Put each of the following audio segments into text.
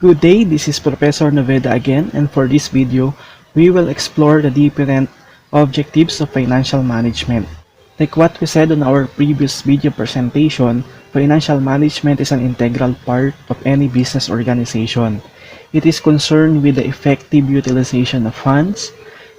Good day, this is Professor Noveda again, and for this video, we will explore the different objectives of financial management. Like what we said on our previous video presentation, financial management is an integral part of any business organization. It is concerned with the effective utilization of funds,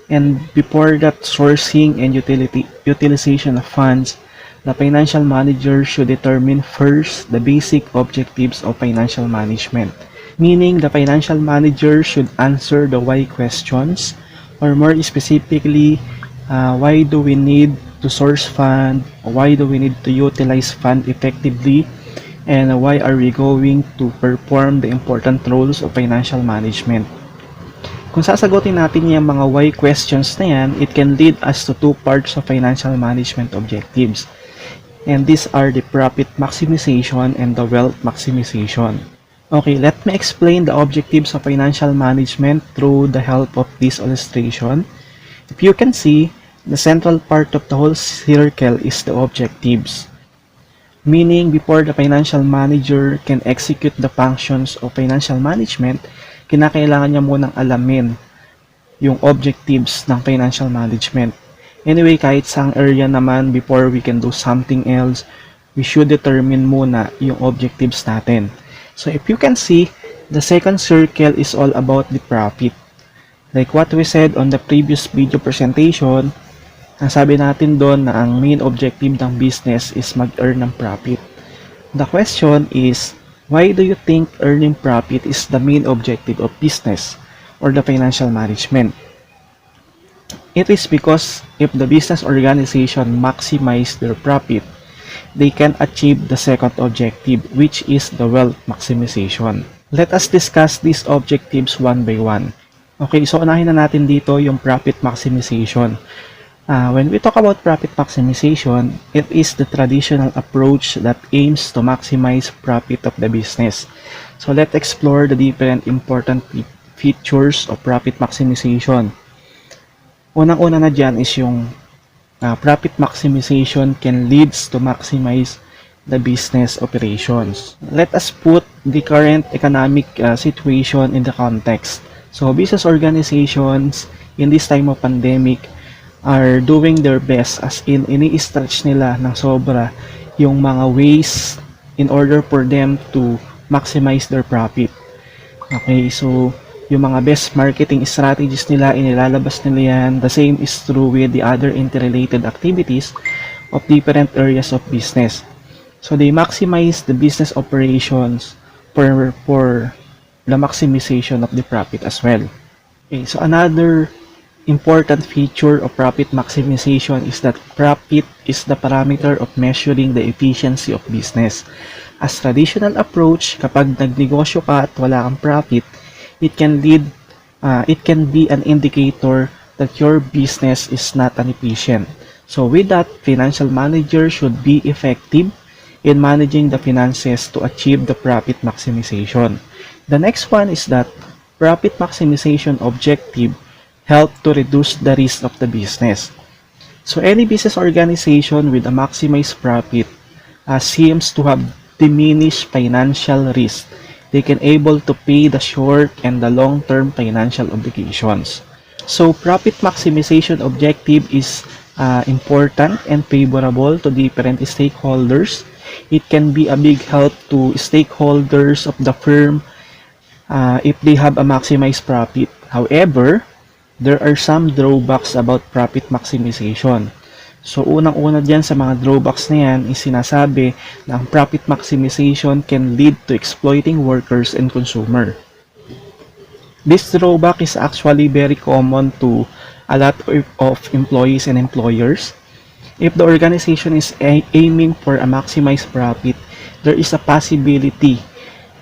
and before that sourcing and utilization of funds, the financial manager should determine first the basic objectives of financial management. Meaning the financial manager should answer the why questions, or more specifically, why do we need to source fund, why do we need to utilize fund effectively, and why are we going to perform the important roles of financial management. Kung sasagutin natin yung mga why questions na yan, it can lead us to two parts of financial management objectives. And these are the profit maximization and the wealth maximization. Okay, let me explain the objectives of financial management through the help of this illustration. If you can see, the central part of the whole circle is the objectives. Meaning, before the financial manager can execute the functions of financial management, kinakailangan niya munang alamin yung objectives ng financial management. Anyway, kahit saang area naman, before we can do something else, we should determine muna yung objectives natin. So if you can see, the second circle is all about the profit. Like what we said on the previous video presentation, ang sabi natin doon na ang main objective ng business is mag-earn ng profit. The question is, why do you think earning profit is the main objective of business or the financial management? It is because if the business organization maximize their profit, they can achieve the second objective, which is the wealth maximization. Let us discuss these objectives one by one. Okay, so unahin na natin dito yung profit maximization. When we talk about profit maximization, it is the traditional approach that aims to maximize profit of the business. So let's explore the different important features of profit maximization. Unang-una na dyan is yung profit maximization can leads to maximize the business operations. Let us put the current economic situation in the context. So business organizations in this time of pandemic are doing their best, as in ini-stretch nila ng sobra yung mga ways in order for them to maximize their profit. Okay, so yung mga best marketing strategies nila, inilalabas nila yan. The same is true with the other interrelated activities of different areas of business. So they maximize the business operations for the maximization of the profit as well. Okay, so another important feature of profit maximization is that profit is the parameter of measuring the efficiency of business. As traditional approach, kapag nagnegosyo ka at wala kang profit, it can be an indicator that your business is not efficient. So with that, financial manager should be effective in managing the finances to achieve the profit maximization. The next one is that profit maximization objective help to reduce the risk of the business. So any business organization with a maximized profit seems to have diminished financial risk. They can able to pay the short and the long-term financial obligations. So profit maximization objective is important and favorable to different stakeholders. It can be a big help to stakeholders of the firm if they have a maximized profit. However, there are some drawbacks about profit maximization. So unang-una dyan sa mga drawbacks na yan is sinasabi na ang profit maximization can lead to exploiting workers and consumer. This drawback is actually very common to a lot of employees and employers. If the organization is aiming for a maximized profit, there is a possibility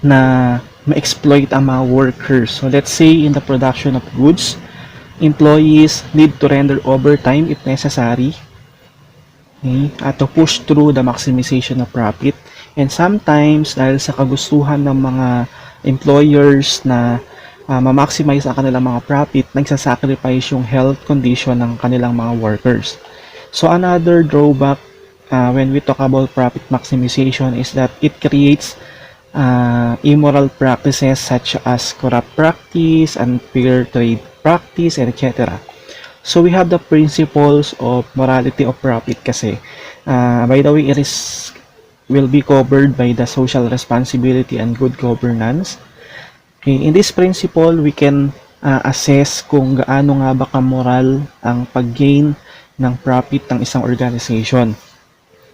na ma-exploit ang mga workers. So let's say in the production of goods, employees need to render overtime if necessary, to push through the maximization of profit. And sometimes, dahil sa kagustuhan ng mga employers na ma-maximize ang kanilang mga profit, nagsasacrifice yung health condition ng kanilang mga workers. So another drawback when we talk about profit maximization is that it creates immoral practices such as corrupt practice, unfair trade practice, and etc. So we have the principles of morality of profit kasi. By the way, will be covered by the social responsibility and good governance. Okay, in this principle, we can assess kung gaano nga ba kamoral ang pag-gain ng profit ng isang organization.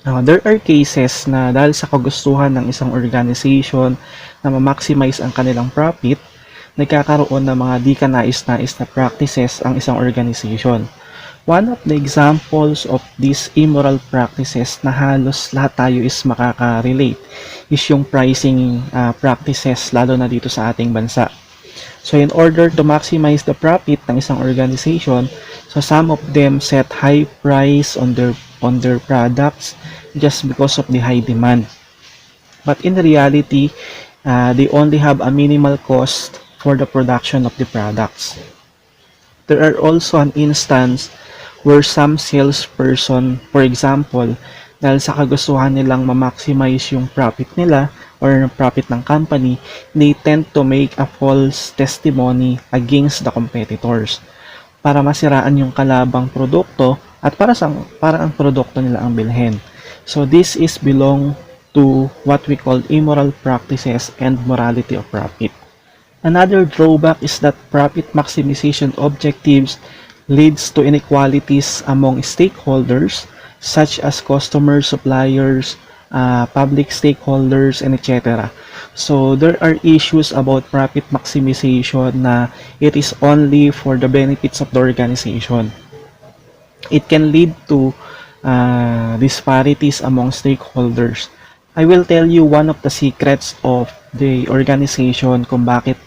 There are cases na dahil sa kagustuhan ng isang organization na ma-maximize ang kanilang profit, nagkakaroon ng mga di kanais-nais na practices ang isang organization. One of the examples of these immoral practices na halos lahat tayo is makaka-relate is yung pricing practices lalo na dito sa ating bansa. So in order to maximize the profit ng isang organization, so some of them set high price on their products just because of the high demand. But in reality, they only have a minimal cost for the production of the products. There are also an instance where some salesperson, for example, dahil sa kagustuhan nilang ma-maximize yung profit nila or profit ng company, they tend to make a false testimony against the competitors para masiraan yung kalabang produkto at para ang produkto nila ang bilhin. So this is belong to what we call immoral practices and morality of profit. Another drawback is that profit maximization objectives leads to inequalities among stakeholders such as customers, suppliers, public stakeholders, and etc. So there are issues about profit maximization na it is only for the benefits of the organization. It can lead to disparities among stakeholders. I will tell you one of the secrets of the organization kung bakit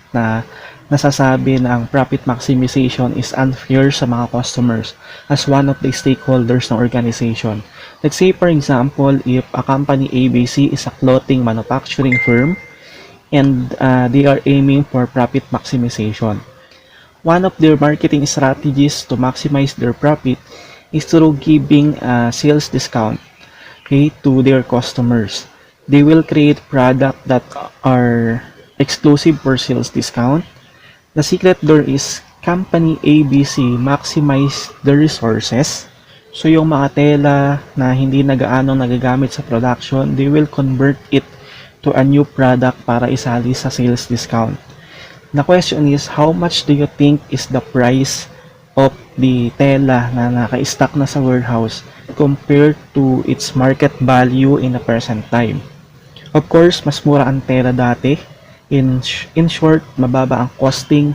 nasasabi na ang profit maximization is unfair sa mga customers as one of the stakeholders ng organization. Let's say for example, if a company ABC is a clothing manufacturing firm and they are aiming for profit maximization. One of their marketing strategies to maximize their profit is through giving a sales discount, okay, to their customers. They will create products that are exclusive for sales discount. The secret there is company ABC maximize the resources. So yung mga tela na hindi na gaano nagagamit sa production, they will convert it to a new product para isali sa sales discount. The question is, how much do you think is the price of the tela na naka-stock na sa warehouse compared to its market value in a present time? Of course, mas mura ang tela dati. In short, mababa ang costing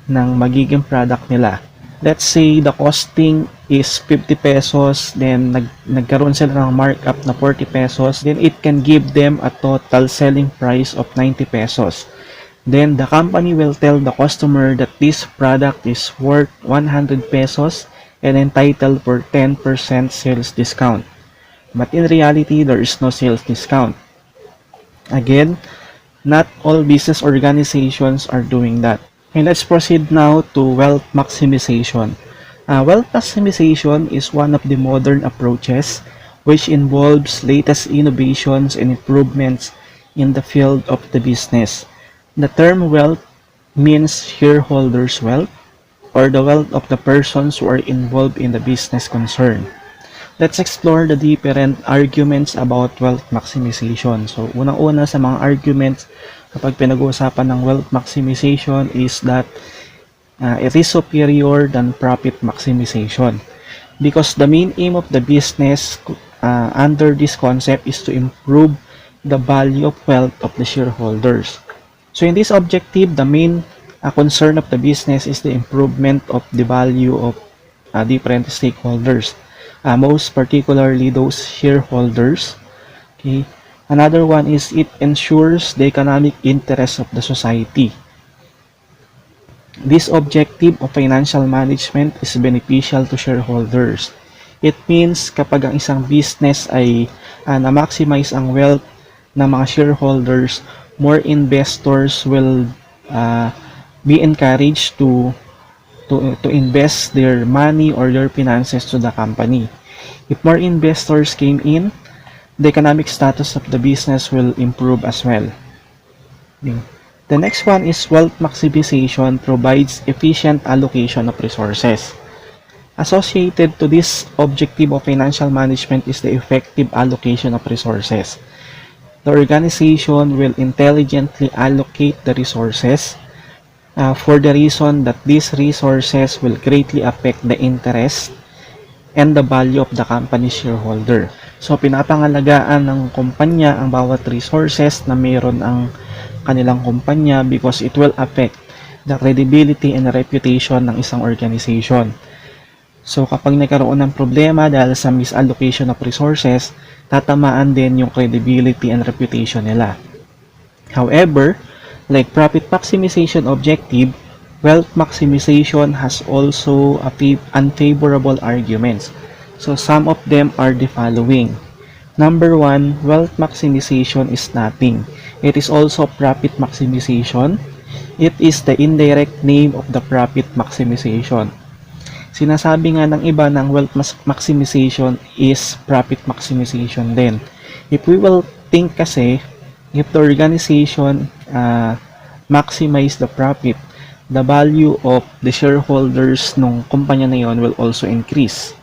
ng magiging product nila. Let's say the costing is 50 pesos, then nagkaroon sila ng markup na 40 pesos, then it can give them a total selling price of 90 pesos. Then the company will tell the customer that this product is worth 100 pesos and entitled for 10% sales discount. But in reality, there is no sales discount. Again, not all business organizations are doing that. And let's proceed now to wealth maximization. Wealth maximization is one of the modern approaches which involves latest innovations and improvements in the field of the business. The term wealth means shareholders' wealth or the wealth of the persons who are involved in the business concern. Let's explore the different arguments about wealth maximization. So, unang-una sa mga arguments kapag pinag-uusapan ng wealth maximization is that it is superior than profit maximization. Because the main aim of the business under this concept is to improve the value of wealth of the shareholders. So, in this objective, the main concern of the business is the improvement of the value of different stakeholders. Most particularly those shareholders. Okay. Another one is it ensures the economic interest of the society. This objective of financial management is beneficial to shareholders. It means kapag ang isang business ay na-maximize ang wealth ng mga shareholders, more investors will be encouraged to invest their money or their finances to the company. If more investors came in, the economic status of the business will improve as well. The next one is wealth maximization provides efficient allocation of resources. Associated to this objective of financial management is the effective allocation of resources. The organization will intelligently allocate the resources for the reason that these resources will greatly affect the interest and the value of the company shareholder. So, pinapangalagaan ng kumpanya ang bawat resources na mayroon ang kanilang kumpanya because it will affect the credibility and reputation ng isang organization. So, kapag nagkaroon ng problema dahil sa misallocation of resources, tatamaan din yung credibility and reputation nila. However, like profit maximization objective, wealth maximization has also unfavorable arguments. So some of them are the following. Number 1, wealth maximization is nothing. It is also profit maximization. It is the indirect name of the profit maximization. Sinasabi nga ng iba ng wealth maximization is profit maximization din. If we will think kasi, if the organization maximize the profit, the value of the shareholders nung kumpanya na yon will also increase.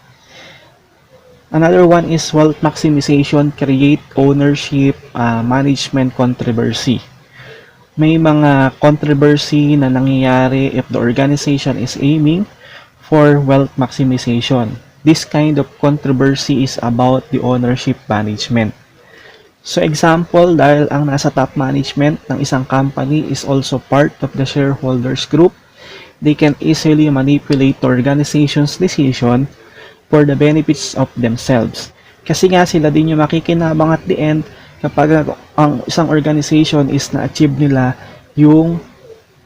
Another one is wealth maximization create ownership management controversy. May mga controversy na nangyayari if the organization is aiming for wealth maximization. This kind of controversy is about the ownership management. So example, dahil ang nasa top management ng isang company is also part of the shareholders group, they can easily manipulate the organization's decision for the benefits of themselves. Kasi nga sila din yung makikinabang at the end kapag ang isang organization is na-achieve nila yung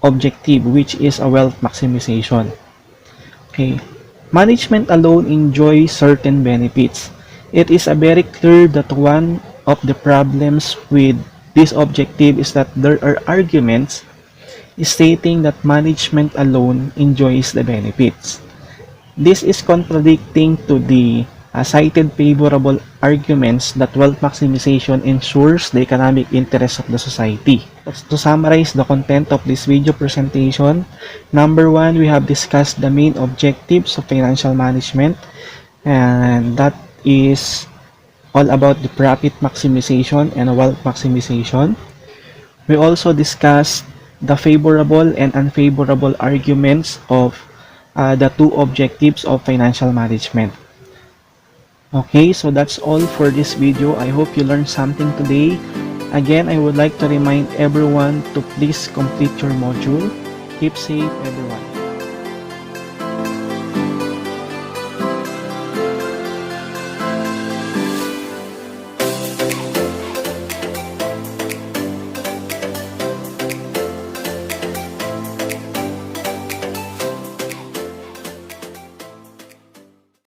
objective, which is a wealth maximization. Okay. Management alone enjoys certain benefits. It is very clear that one of the problems with this objective is that there are arguments stating that management alone enjoys the benefits. This is contradicting to the cited favorable arguments that wealth maximization ensures the economic interest of the society. To summarize the content of this video presentation, number 1, we have discussed the main objectives of financial management, and that is all about the profit maximization and wealth maximization. We also discussed the favorable and unfavorable arguments of the two objectives of financial management. Okay, so that's all for this video. I hope you learned something today. Again, I would like to remind everyone to please complete your module. Keep safe, everyone.